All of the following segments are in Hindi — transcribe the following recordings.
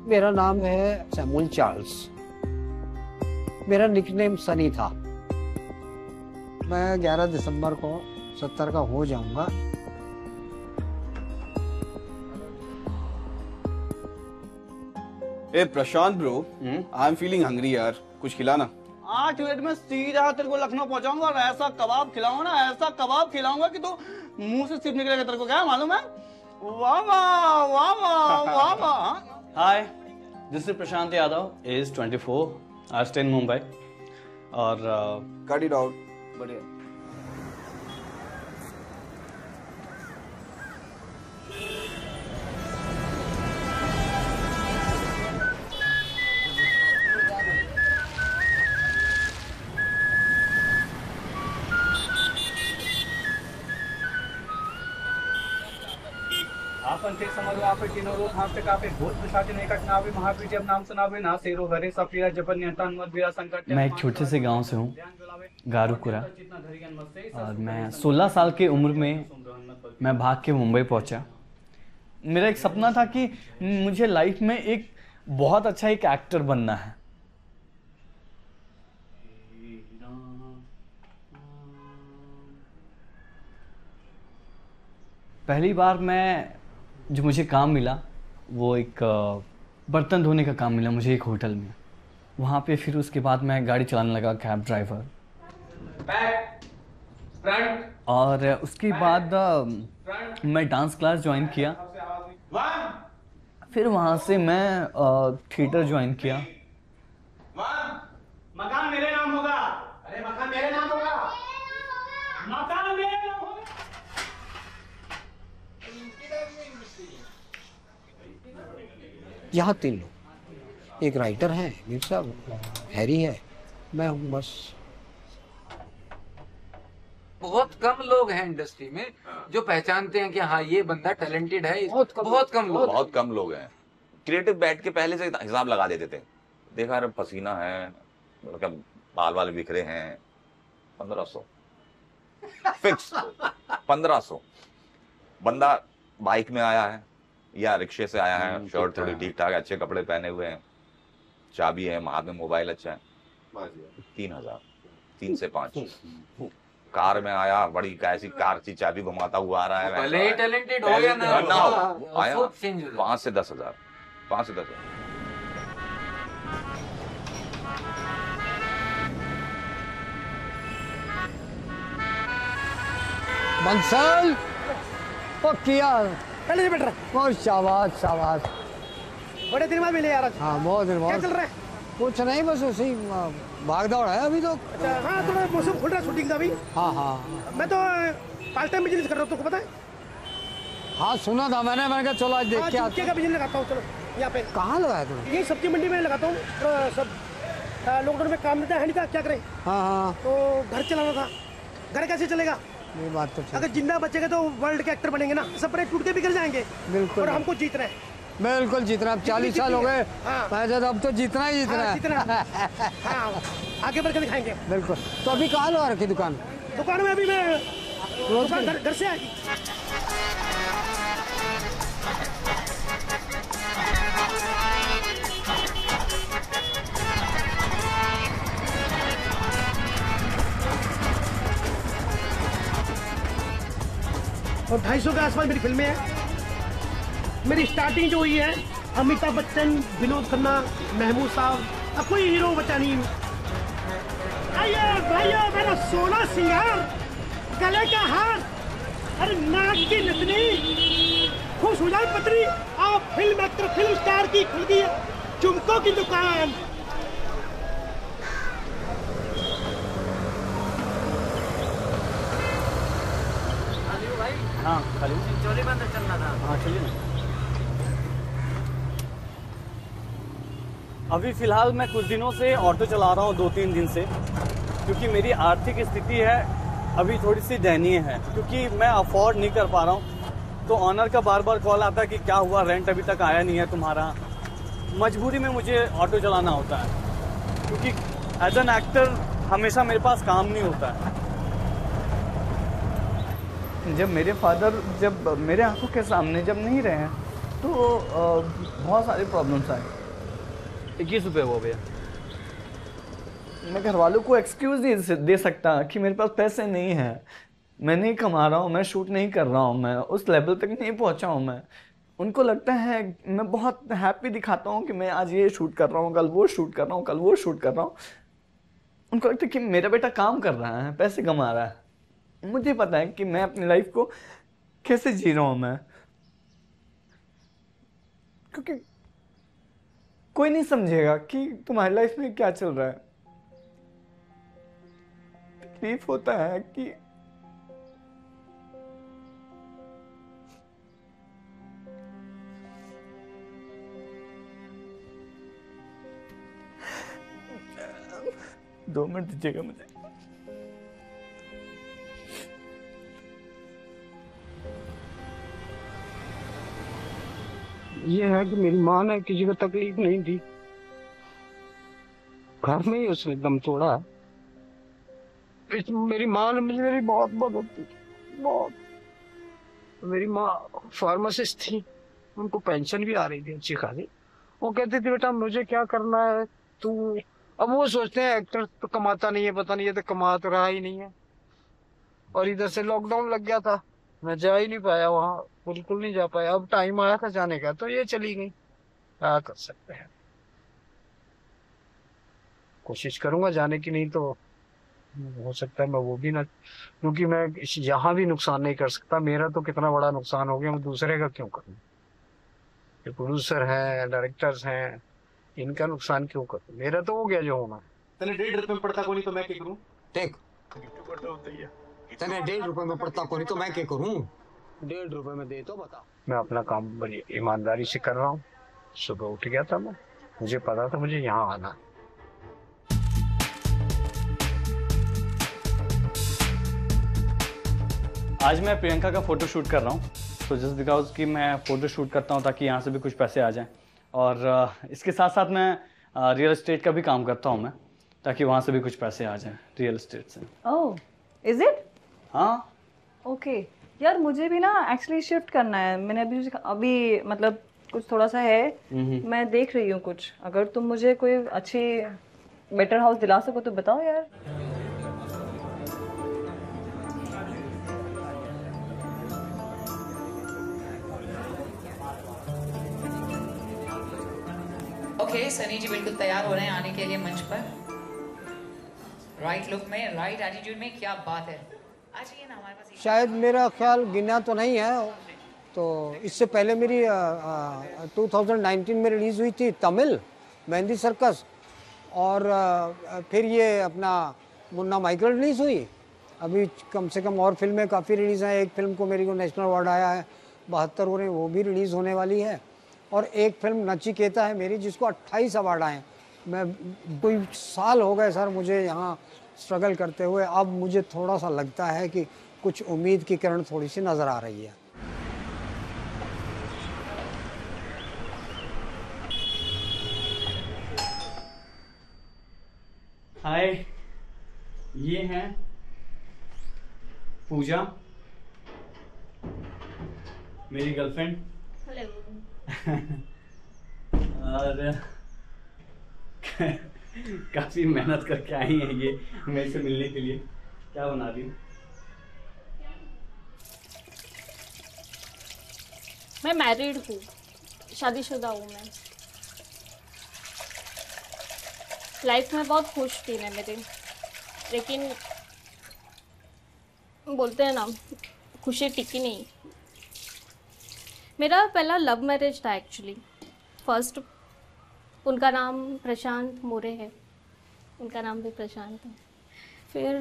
मेरा नाम है सैमुअल चार्ल्स। मेरा निकनेम सनी था। मैं 11 दिसंबर को 70 का हो जाऊंगा। ए Prashant bro, I am feeling hungry यार, कुछ खिलाना। 8 मिनट में सीधा तेरे को लखनऊ पहुंचाऊंगा और ऐसा कबाब खिलाऊंगा ना, ऐसा कबाब खिलाऊंगा कि तू मुंह से सिर्फ निकलेगा। तेरे को क्या मालूम है? वाह वाह वाह वाह वाह वाह। Hi, this is Prashant Yadav, age 24, I stay in Mumbai और कट इट आउट। बढ़िया। मैं एक छोटे से गांव से हूँ, गारूपुरा, और मैं 16 साल की उम्र में मैं भाग के मुंबई पहुंचा। मेरा एक सपना था कि मुझे लाइफ में एक बहुत अच्छा एक एक्टर बनना है। पहली बार जो मुझे काम मिला वो एक बर्तन धोने का काम मिला मुझे एक होटल में। वहाँ पे फिर उसके बाद मैं गाड़ी चलाने लगा, कैब ड्राइवर। और उसके बाद मैं डांस क्लास ज्वाइन किया। फिर वहाँ से मैं थिएटर ज्वाइन किया। मकान मेरे नाम होगा। अरे मकान मेरे नाम होगा। मकान मेरे नाम होगा। यहाँ 3 लोग, एक राइटर है मीर साहब, हैरी है, मैं हूँ बस। बहुत कम लोग हैं इंडस्ट्री में जो पहचानते हैं कि हाँ ये बंदा टैलेंटेड है। बहुत कम लोग हैं। क्रिएटिव बैठ के पहले से हिसाब लगा देते थे। देखा रे पसीना है, मतलब बाल वाल बिखरे हैं, 1500 फिक्स। 1500 बंदा बाइक में आया है या रिक्शे से आया है, शर्ट थोड़ी ठीक ठाक, अच्छे कपड़े पहने हुए हैं, चाबी है, हाथ में मोबाइल अच्छा है, 3000, 3 से 5। कार में आया, बड़ी कैसी कार की चाबी घुमाता हुआ आ रहा है, भले ही टैलेंटेड हो या ना आया 5 से 10,000, 5 से 10,000। बंसल ओ किया पहले बैठ रहा। बहुत शाबाश शाबाश। बड़े दिन बाद मिले यार। हाँ बहुत दिन बाद। क्या चल रहा है? कुछ नहीं, बस उसी भाग दौड़ है अभी तो। अच्छा, हाँ थोड़ा मौसम खुल रहा है शूटिंग का अभी। हाँ हाँ। मैं तो पार्ट टाइम बिजनेस कर रहा हूँ, तुमको पता है? हाँ सुना था मैंने कहा चलो आज देख के आते। झुमके का बिजनेस लगाता हूँ। चलो यहाँ पे। कहाँ लगाया तुमने? यही सब्जी मंडी में लगाता हूँ। सब लॉकडाउन में काम देता है नहीं था, क्या करें। हाँ हाँ। तो घर चलाना था। घर कैसे चलेगा? ये बात तो ठीक। अगर जिंदा बचेगा तो वर्ल्ड के एक्टर बनेंगे ना, सपने टूट के बिखर जाएंगे। बिल्कुल। और हमको जीतना है। बिल्कुल जीतना। अब 40 साल हो गए, अब तो जीतना ही जीतना है। जीतना। हाँ, आगे बढ़ के दिखाएंगे। बिल्कुल। तो अभी कहाँ लगा रखी दुकान? दुकान में अभी मैं घर से आई। और 250 के आसपास मेरी फिल्में हैं। मेरी स्टार्टिंग जो हुई है अमिताभ बच्चन, विनोद खन्ना, महमूद साहब, अब कोई हीरो बचा नहीं। आइए भाइयों, मेरा सोना सिंगार, गले का हार, अरे नाक की नथनी, खुश हो जाए पत्नी। आप फिल्म एक्टर, फिल्म स्टार की खुल गई है झुमकों की दुकान। हाँ खाली चोरी बंद चलना था। हाँ चलिए ना। अभी फिलहाल मैं कुछ दिनों से ऑटो चला रहा हूँ, 2-3 दिन से, क्योंकि मेरी आर्थिक स्थिति है अभी थोड़ी सी दयनीय है, क्योंकि मैं अफोर्ड नहीं कर पा रहा हूँ। तो ऑनर का बार बार कॉल आता है कि क्या हुआ, रेंट अभी तक आया नहीं है तुम्हारा। मजबूरी में मुझे ऑटो चलाना होता है, क्योंकि एज एन एक्टर हमेशा मेरे पास काम नहीं होता है। जब मेरे फादर जब मेरे आंखों के सामने जब नहीं रहे, तो बहुत सारी प्रॉब्लम्स आए। 21 रुपये हो गया। मैं घर वालों को एक्सक्यूज नहीं दे सकता कि मेरे पास पैसे नहीं हैं, मैं नहीं कमा रहा हूँ, मैं शूट नहीं कर रहा हूँ, मैं उस लेवल तक नहीं पहुँचा हूँ। मैं उनको लगता है मैं बहुत हैप्पी दिखाता हूँ कि मैं आज ये शूट कर रहा हूँ, कल वो शूट कर रहा हूँ, कल वो शूट कर रहा हूँ। उनको लगता है कि मेरा बेटा काम कर रहा है, पैसे कमा रहा है। मुझे पता है कि मैं अपनी लाइफ को कैसे जी रहा हूँ मैं, क्योंकि कोई नहीं समझेगा कि तुम्हारी लाइफ में क्या चल रहा है। तकलीफ होता है कि दो मिनट दीजिएगा मुझे। ये है कि मेरी माँ ने किसी को तकलीफ नहीं दी, घर में ही उसने दम तोड़ा। मेरी माँ ने मुझे मेरी बहुत मदद की, बहुत। मेरी माँ फार्मासिस्ट थी, उनको पेंशन भी आ रही थी अच्छी खासी। वो कहती थी बेटा मुझे क्या करना है तू, अब वो सोचते हैं एक्टर तो कमाता नहीं है, पता नहीं ये तो कमा तो रहा ही नहीं है। और इधर से लॉकडाउन लग गया था, मैं जा ही नहीं पाया वहां, बिल्कुल नहीं जा पाया। अब टाइम आया था जाने का तो ये चली गई, क्या कर सकते हैं। कोशिश करूंगा जाने की, नहीं तो हो सकता है मैं वो भी ना, क्योंकि मैं यहाँ भी नुकसान नहीं कर सकता। मेरा तो कितना बड़ा नुकसान हो गया, मैं दूसरे का क्यों करूँ। ये प्रोड्यूसर हैं, डायरेक्टर्स हैं, इनका नुकसान क्यों करूँ। मेरा तो हो गया जो होना। तने 1.5 रुपए में पड़ता कोनी तो मैं क्या करूं? देख तने 1.5 रुपए में पड़ता कोनी तो मैं क्या करूं। 1.5 रुपए में दे तो बता। मैं अपना काम बड़ी ईमानदारी से कर रहा हूँ। सुबह उठ गया था मैं, मुझे पता था मुझे यहाँ आना। आज मैं प्रियंका का फोटो शूट कर रहा हूँ, तो जस्ट बिकॉज कि मैं फोटो शूट करता हूँ ताकि यहाँ से भी कुछ पैसे आ जाएं। और इसके साथ साथ मैं रियल एस्टेट का भी काम करता हूँ मैं, ताकि वहाँ से भी कुछ पैसे आ जाएं रियल एस्टेट से। ओह, इज इट? हाँ ओके यार, मुझे भी ना एक्चुअली शिफ्ट करना है। मैंने अभी मतलब कुछ थोड़ा सा है, मैं देख रही हूँ कुछ। अगर तुम मुझे कोई अच्छी बेटर हाउस दिला सको तो बताओ यार। ओके, सनी जी बिल्कुल तैयार हो रहे हैं आने के लिए मंच पर। राइट लुक में, राइट एटीट्यूड में, क्या बात है। आइए ना हमारे पास। शायद मेरा ख्याल गिना तो नहीं है, तो इससे पहले मेरी 2019 में रिलीज़ हुई थी तमिल मेहंदी सर्कस, और फिर ये अपना मुन्ना माइकल रिलीज़ हुई। अभी कम से कम और फिल्में काफ़ी रिलीज़ हैं। एक फिल्म को मेरी को नेशनल अवार्ड आया है, 72 हो रहे, वो भी रिलीज़ होने वाली है। और एक फिल्म नचिकेता है मेरी, जिसको 28 अवार्ड आए। मैं कोई साल हो गए सर मुझे यहाँ स्ट्रगल करते हुए। अब मुझे थोड़ा सा लगता है कि कुछ उम्मीद की किरण थोड़ी सी नज़र आ रही है। हाय, ये हैं पूजा, मेरी गर्लफ्रेंड। हेलो। और काफी मेहनत करके आई हैं ये मेरे से मिलने के लिए। क्या बना रही हूँ? मैं मैरिड हूँ, शादीशुदा हूँ मैं। लाइफ में बहुत खुश थी मैं मेरे, लेकिन बोलते हैं ना, खुशी टिकी नहीं। मेरा पहला लव मैरिज था एक्चुअली। फर्स्ट, उनका नाम प्रशांत मोरे है, उनका नाम भी प्रशांत है। फिर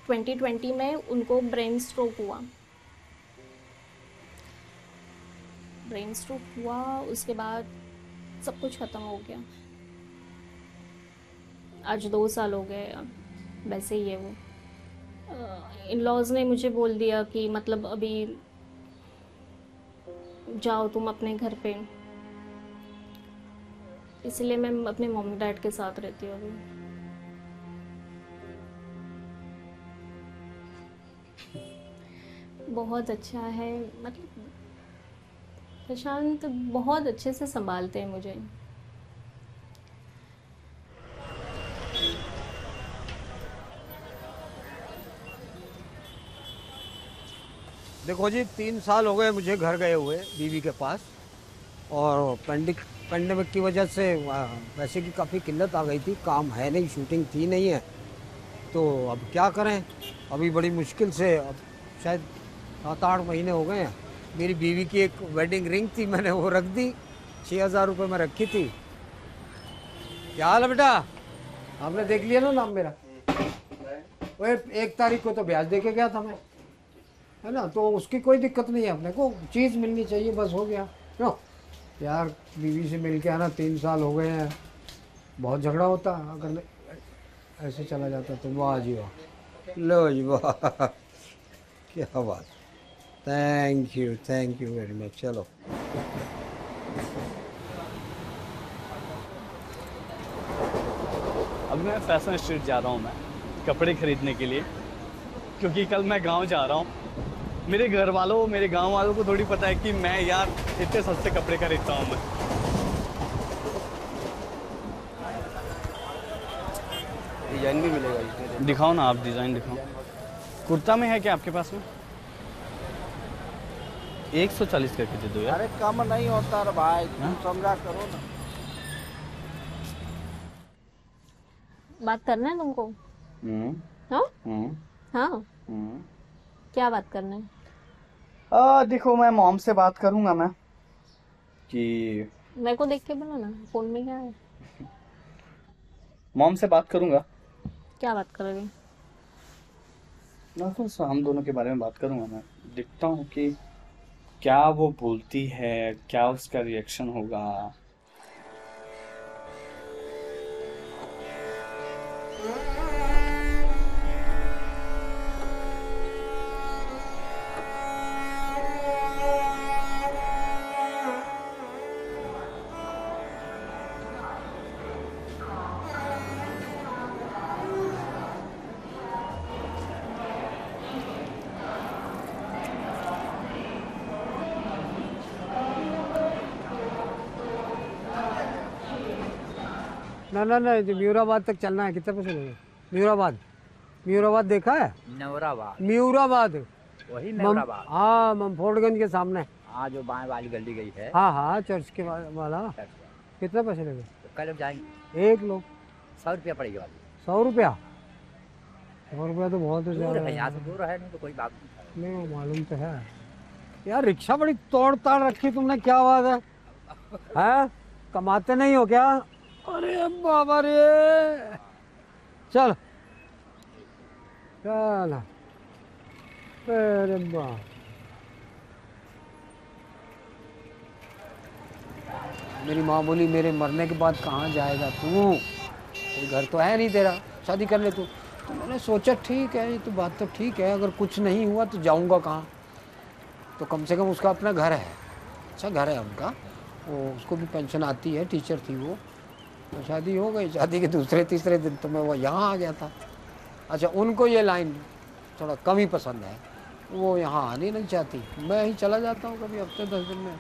2020 में उनको ब्रेन स्ट्रोक हुआ। ब्रेन स्ट्रोक हुआ, उसके बाद सब कुछ ख़त्म हो गया। आज 2 साल हो गए, वैसे ही है वो। इन लॉज ने मुझे बोल दिया कि मतलब अभी जाओ तुम अपने घर पे, इसलिए मैं अपने मम्मी डैड के साथ रहती हूँ अभी। बहुत अच्छा है, मतलब प्रशांत बहुत अच्छे से संभालते हैं मुझे। देखो जी 3 साल हो गए मुझे घर गए हुए बीवी के पास, और पेंडेमिक की वजह से पैसे की काफ़ी किल्लत आ गई थी, काम है नहीं, शूटिंग थी नहीं है, तो अब क्या करें। अभी बड़ी मुश्किल से, अब शायद 7-8 महीने हो गए हैं। मेरी बीवी की एक वेडिंग रिंग थी, मैंने वो रख दी, 6,000 रुपये में रखी थी। क्या हाल है बेटा, आपने देख लिया ना नाम मेरा? वो 1 तारीख को तो ब्याज दे के गया था मैं, है ना, तो उसकी कोई दिक्कत नहीं है, अपने को चीज़ मिलनी चाहिए, बस हो गया। क्यों यार, बीवी से मिल के आना 3 साल हो गए हैं, बहुत झगड़ा होता अगर ऐसे चला जाता तो। वाह जी वाह, लो जी वाह, क्या बात, थैंक यू वेरी मच। चलो अब मैं फैशन स्ट्रीट जा रहा हूँ, मैं कपड़े खरीदने के लिए, क्योंकि कल मैं गांव जा रहा हूँ। मेरे घर वालों, मेरे गांव वालों को थोड़ी पता है कि मैं यार इतने सस्ते कपड़े खरीदता हूँ मैं। डिजाइन भी मिलेगा इसमें, दिखाओ ना आप, डिज़ाइन दिखाओ। कुर्ता में है क्या आपके पास में? 140 करके दे दो यार। अरे कम नहीं होता रे भाई, तुम समझा करो ना। बात करना है तुमको? हाँ, क्या बात करना है? देखो मैं मॉम से बात करूंगा मैं, कि मेरे को देख के बोलो ना, फोन में क्या है? मॉम से बात करूंगा। क्या बात करोगे? ना तो हम दोनों के बारे में बात करूंगा मैं, देखता हूँ कि क्या वो बोलती है, क्या उसका रिएक्शन होगा। ना ये म्यूराबाद तक चलना है, कितने पैसे लोगे? म्यूराबाद देखा है? म्यूराबाद वही नवराबाद। हाँ, ममफोर्डगंज के सामने। हाँ, जो बाएं वाली गली गई है। हाँ, चर्च के वाला। कितने पैसे लगे? तो कल जाएंगे। एक लोग 100 रुपया पड़ेगी वाली। 100 रुपया? 100 रुपया तो बहुत ज़्यादा है। यहाँ से दूर है, नहीं तो कोई बात नहीं, मालूम तो है यार। रिक्शा बड़ी तोड़ ताड़ रखी तुमने, क्या बात है? हैं, कमाते नहीं हो क्या? अरे बाबा रे, चल चल, अरे बा, मेरी माँ बोली मेरे मरने के बाद कहाँ जाएगा तू, कोई घर तो है नहीं तेरा, शादी कर ले तू। तो मैंने सोचा ठीक है, ये तो बात तो ठीक है, अगर कुछ नहीं हुआ तो जाऊँगा कहाँ, तो कम से कम उसका अपना घर है, अच्छा घर है उनका, वो उसको भी पेंशन आती है, टीचर थी वो। तो शादी हो गई, शादी के दूसरे तीसरे दिन तो मैं वो यहाँ आ गया था। अच्छा, उनको ये लाइन थोड़ा कम ही पसंद है, वो यहाँ आनी नहीं चाहती, मैं ही चला जाता हूँ कभी हफ्ते 10 दिन में।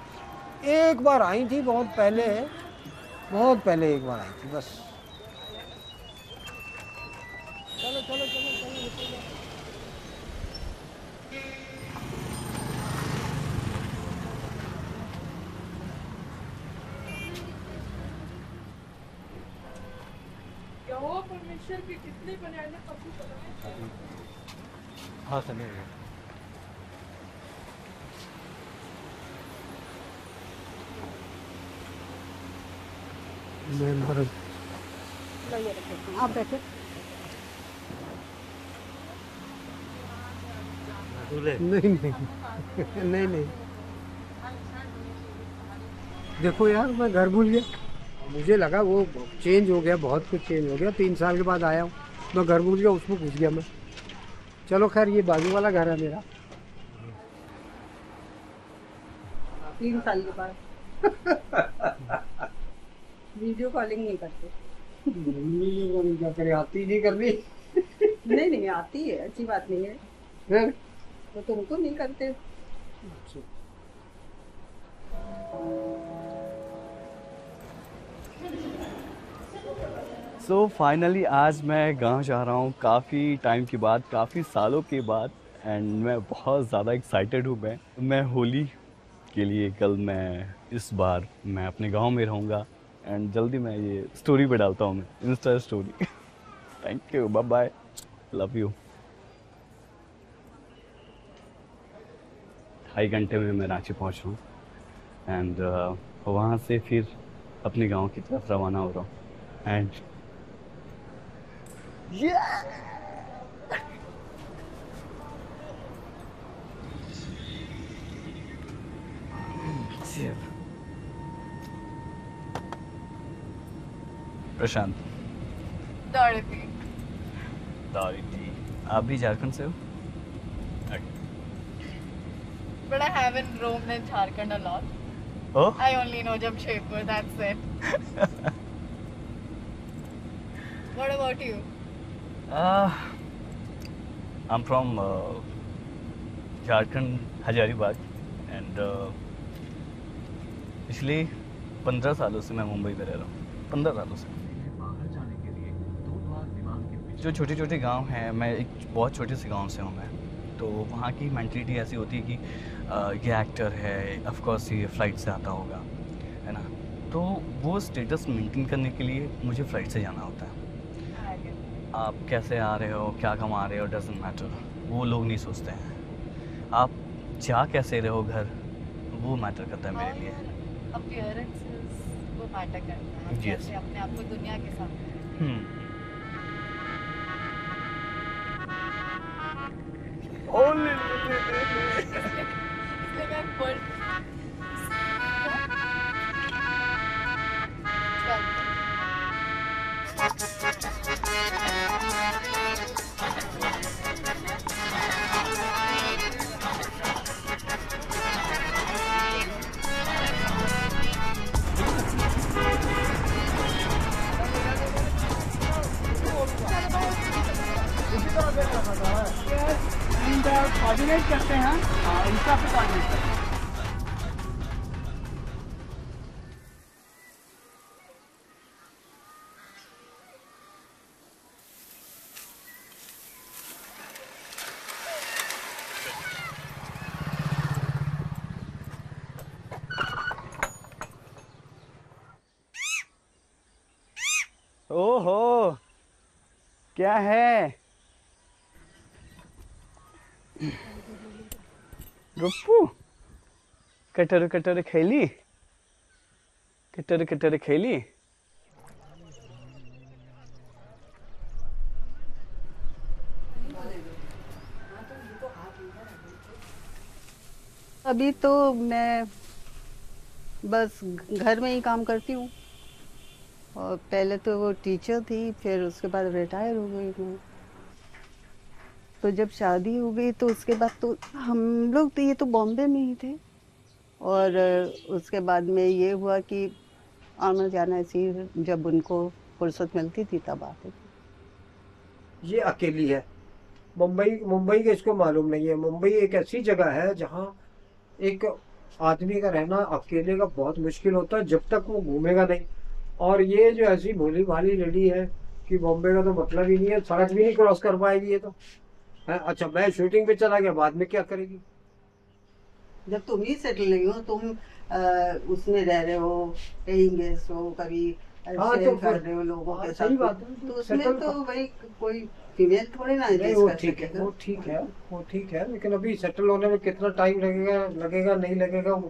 एक बार आई थी बहुत पहले एक बार आई थी बस। चलो चलो चलो चलो, परमेश्वर के कितने बनाने पशु बनाए। हाँ समझ गए। आप बैठे। नहीं देखो यार, मैं घर भूल गया, मुझे लगा वो चेंज हो गया, बहुत कुछ चेंज हो गया। 3 साल के बाद आया हूँ, मैं घर भूल गया, उसमें घुस गया मैं। चलो खैर, ये बाजू वाला घर है मेरा। 3 साल के बाद वीडियो कॉलिंग नहीं करते। क्या करे, आती नहीं करनी। नहीं आती है, अच्छी बात नहीं है। फिर तो तुमको नहीं करते। सो फाइनली आज मैं गांव जा रहा हूँ, काफ़ी टाइम के बाद, काफ़ी सालों के बाद, एंड मैं बहुत ज़्यादा एक्साइटेड हूँ। मैं होली के लिए कल मैं इस बार मैं अपने गांव में रहूँगा, एंड जल्दी मैं ये स्टोरी पे डालता हूँ, मैं insta story. Thank you, bye bye, love you. 2.5 घंटे में मैं रांची पहुँच रहा हूँ, एंड वहाँ से फिर अपने गांव की तरफ रवाना हो रहा हूँ, एंड प्रशांत। डॉरिटी। आप भी झारखंड से हो? But I haven't roamed in Jharkhand a lot. Oh? I only know Jamshedpur, that's it. What about you? I'm from Jharkhand, Hazaribagh, and पिछले 15 सालों से मैं मुंबई में रह रहा हूँ। 15 सालों से। जो छोटे छोटे गांव हैं, मैं एक बहुत छोटे से गांव से हूँ मैं, तो वहाँ की मेंटलिटी ऐसी होती है कि ये एक्टर है, ऑफ कोर्स ये फ़्लाइट से आता होगा, है ना, तो वो स्टेटस मेंटेन करने के लिए मुझे फ़्लाइट से जाना होता है। आप कैसे आ रहे हो, क्या कमा रहे हो, डजंट मैटर, वो लोग नहीं सोचते हैं। आप जा कैसे रहे हो घर, वो मैटर करता है मेरे लिए। अपीयरेंसेस वो मैटर करता है, Yes. जैसे अपने आप को दुनिया के सामने। इसलिए मैं बोल कोऑर्डिनेट करते हैं, इंस्टा पे कोऑर्डिनेट करते हैं। ओहो, क्या है? गप्पू, कटर कटर खेली, कटर कटर खेली। अभी तो मैं बस घर में ही काम करती हूँ, और पहले तो वो टीचर थी, फिर उसके बाद रिटायर हो गई मैं। तो जब शादी हो गई तो उसके बाद तो हम लोग तो ये तो बॉम्बे में ही थे, और उसके बाद में ये हुआ कि आना जाना ऐसी जब उनको फुर्सत मिलती थी तब आते थे। ये अकेली है। मुंबई के इसको मालूम नहीं है। मुंबई एक ऐसी जगह है जहाँ एक आदमी का रहना अकेले का बहुत मुश्किल होता है जब तक वो घूमेगा नहीं। और ये जो ऐसी भोली भाली लेडी है कि बॉम्बे का तो मतलब ही नहीं है, सड़क भी नहीं क्रॉस कर पाएगी ये तो है। अच्छा, मैं शूटिंग पे चला गया, बाद में क्या करेगी? जब तुम ही सेटल नहीं हो, तुम उसमें रह रहे हो, पेइंग गेस्ट हो, कभी शेयर कर रहे हो लोगों के साथ, सही बात है, तो उसमें तो भाई कोई फीमेल थोड़ी ना एडजस्ट कर सकेगा। वो ठीक है, लेकिन अभी सेटल होने में कितना टाइम लगेगा नहीं लगेगा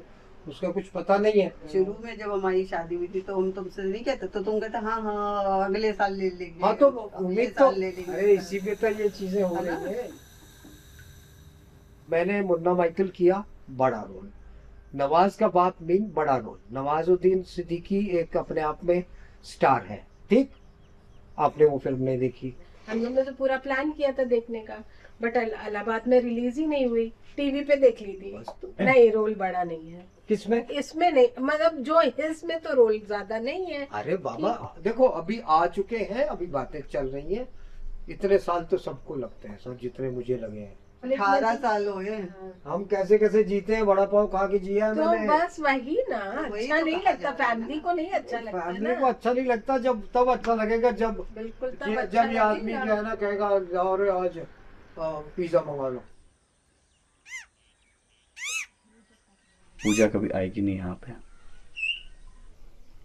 उसका कुछ पता नहीं है। शुरू में जब हमारी शादी हुई थी तो हम तुमसे नहीं कहते, तो तुम कहते हाँ अगले साल ले लेंगे। हाँ, तो उम्मीद तो अरे इसी पे तो ये चीजें हो रही है। मैंने मुन्ना माइकल किया बड़ा रोल, नवाज का बाप मीन बड़ा रोल। नवाजुद्दीन सिद्दीकी एक अपने आप में स्टार है, ठीक? आपने वो फिल्म नहीं देखी? हम लोग ने तो पूरा प्लान किया था देखने का, बट इलाहाबाद में रिलीज ही नहीं हुई, टीवी पे देख ली थी। नहीं, रोल बड़ा नहीं है। किसमें? इसमें नहीं, मतलब जो इसमें तो रोल ज्यादा नहीं है। अरे बाबा देखो, अभी आ चुके हैं, अभी बातें चल रही हैं। इतने साल तो सबको लगते हैं, सब जितने मुझे लगे हैं। 18 साल हो गए। हम कैसे कैसे जीते हैं, बड़ा पाव खा के जिया है तो मैंने। बस वही ना, अच्छा नहीं लगता, फैमिली को नहीं अच्छा लगता फैमिली ना। को अच्छा नहीं लगता, जब तब अच्छा लगेगा जब बिल्कुल तब जब अच्छा ये आदमी लगेगा। जो है ना कहेगा जाओ रे आज पिज्जा मंगा लो। पूजा कभी आएगी नहीं यहाँ पे,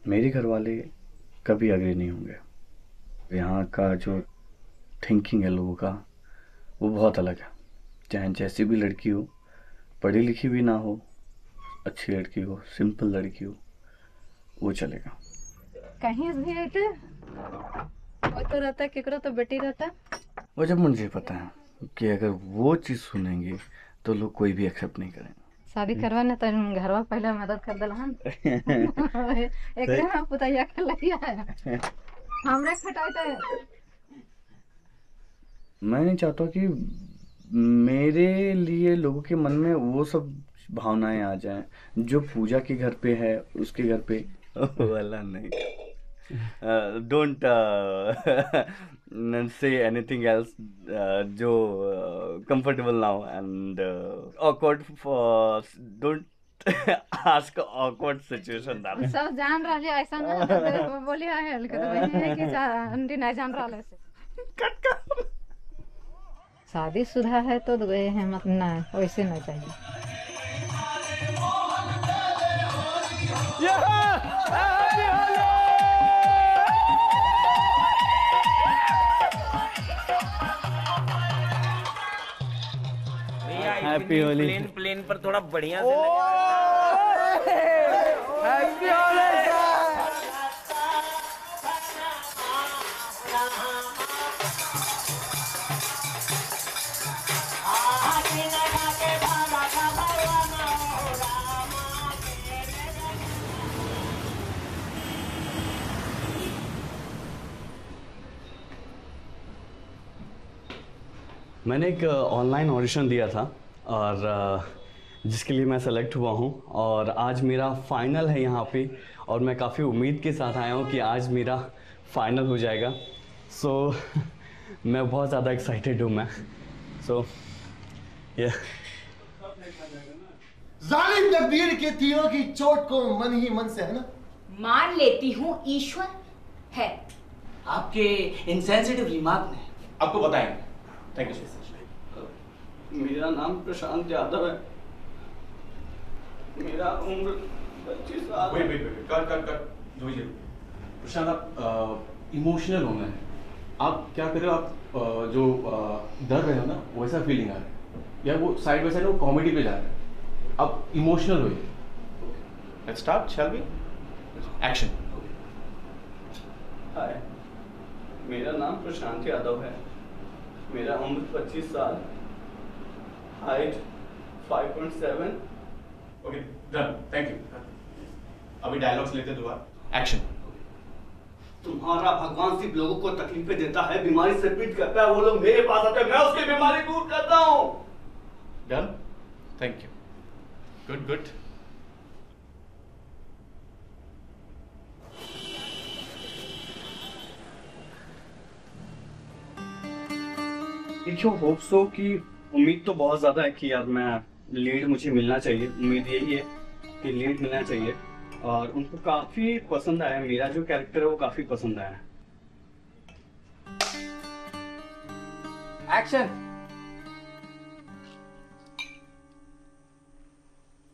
मेरे घर वाले कभी अग्री नहीं होंगे। यहाँ का जो थिंकिंग है लोगों का वो बहुत अलग है। चाहे जैसी भी लड़की हो, पढ़ी लिखी भी ना हो, अच्छी लड़की हो, सिंपल लड़की हो, वो चलेगा। कहीं भी रहते वो तो रहता केकरो तो बेटी रहता। वो जब मुझे पता है कि अगर वो चीज़ सुनेंगे तो लोग कोई भी एक्सेप्ट नहीं करेंगे। शादी करवाने तो घरवा पहले मदद कर दलहन। एक ना पुतैया के लइया है हमरे खटाई तो। मैं नहीं चाहता कि मेरे लिए लोगों के मन में वो सब भावनाएं आ जाएं जो पूजा के घर पे है, उसके घर पे वाला नहीं। डोंट से एनीथिंग एल्स जो comfortable now and awkward for don't ask awkward situation that सब जान रहा है ऐसा ना तो बोली है लेकिन तो वही है कि अंडी नहीं जान रहा है। शादीशुदा है तो गए हैं मत ना, वैसे नहीं चाहिए। हैप्पी होली। प्लेन पर थोड़ा बढ़िया से हैप्पी होली। मैंने एक ऑनलाइन ऑडिशन दिया था और जिसके लिए मैं सेलेक्ट हुआ हूँ और आज मेरा फाइनल है यहाँ पे और मैं काफ़ी उम्मीद के साथ आया हूँ कि आज मेरा फाइनल हो जाएगा। सो मैं बहुत ज़्यादा एक्साइटेड हूँ मैं। सो ये जालिम तकदीर के तीरों की चोट को मन ही मन से है ना मान लेती हूँ ईश्वर है। आपके इनसेंसिटिव रिमार्क ने आपको बताएंगे। Thank you sir. मेरा नाम प्रशांत यादव है, मेरा उम्र 25 साल है। कट प्रशांत, आप इमोशनल होना है। आप क्या कर रहे हो, आप जो डर रहे हो ना वैसा फीलिंग आ रहा है, या वो साइड बाय साइड वो कॉमेडी पे जा रहा है। आप इमोशनल होइए। Let's start, shall we? Action. Hi, मेरा नाम प्रशांत यादव है, मेरा उम्र 25 साल, height 5.7। Okay done, thank you. अभी डायलॉग्स लेते दोबारा। एक्शन। तुम्हारा भगवान सिर्फ लोगों को तकलीफें देता है, बीमारी से पीट करता है, वो लोग मेरे पास आते हैं, मैं उसकी बीमारी दूर करता हूँ। Done, thank you. Good good. देखियो, होप सो कि उम्मीद तो बहुत ज़्यादा है कि यार मैं लीड मुझे मिलना चाहिए। उम्मीद यही है कि लीड मिलना चाहिए और उनको काफ़ी पसंद आया, मेरा जो कैरेक्टर है वो काफ़ी पसंद आया। एक्शन।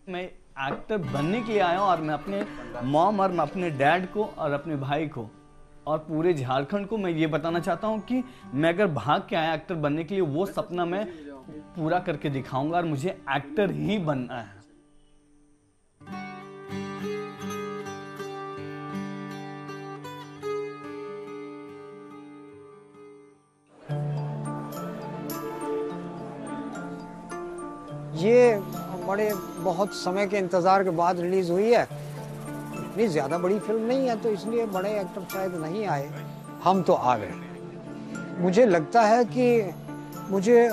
मैं एक्टर बनने के लिए आया हूँ और मैं अपने मॉम और मैं अपने डैड को और अपने भाई को और पूरे झारखंड को मैं ये बताना चाहता हूँ कि मैं अगर भाग के आया एक्टर बनने के लिए, वो सपना मैं पूरा करके दिखाऊंगा और मुझे एक्टर ही बनना है। ये बड़े बहुत समय के इंतज़ार के बाद रिलीज़ हुई है। इतनी ज़्यादा बड़ी फिल्म नहीं है तो इसलिए बड़े एक्टर शायद नहीं आए, हम तो आ गए। मुझे लगता है कि मुझे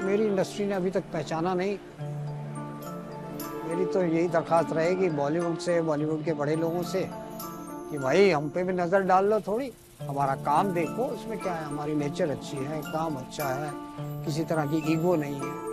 मेरी इंडस्ट्री ने अभी तक पहचाना नहीं। मेरी तो यही दरख्वास्त रहेगी बॉलीवुड से, बॉलीवुड के बड़े लोगों से कि भाई हम पे भी नज़र डाल लो थोड़ी। हमारा काम देखो, इसमें क्या है, हमारी नेचर अच्छी है, काम अच्छा है, किसी तरह की ईगो नहीं है।